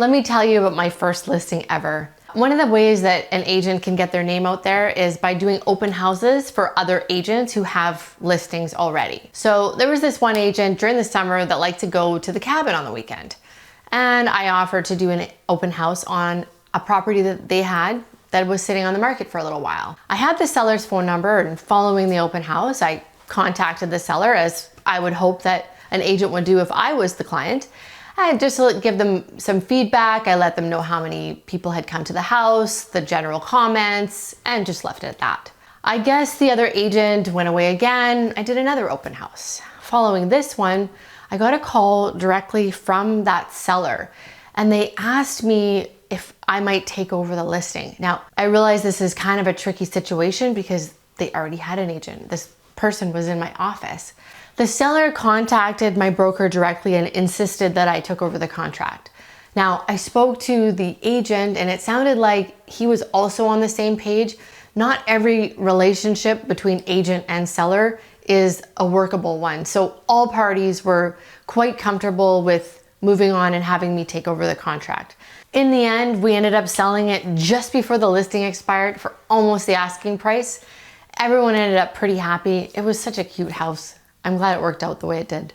Let me tell you about my first listing ever. One of the ways that an agent can get their name out there is by doing open houses for other agents who have listings already. So there was this one agent during the summer that liked to go to the cabin on the weekend. And I offered to do an open house on a property that they had that was sitting on the market for a little while. I had the seller's phone number, and following the open house, I contacted the seller as I would hope that an agent would do if I was the client. And just to give them some feedback, I let them know how many people had come to the house, the general comments, and just left it at that. I guess the other agent went away again. I did another open house. Following this one, I got a call directly from that seller, and they asked me if I might take over the listing. Now, I realize this is kind of a tricky situation because they already had an agent. This person was in my office. The seller contacted my broker directly and insisted that I took over the contract. Now, I spoke to the agent and it sounded like he was also on the same page. Not every relationship between agent and seller is a workable one. So all parties were quite comfortable with moving on and having me take over the contract. In the end, we ended up selling it just before the listing expired for almost the asking price. Everyone ended up pretty happy. It was such a cute house. I'm glad it worked out the way it did.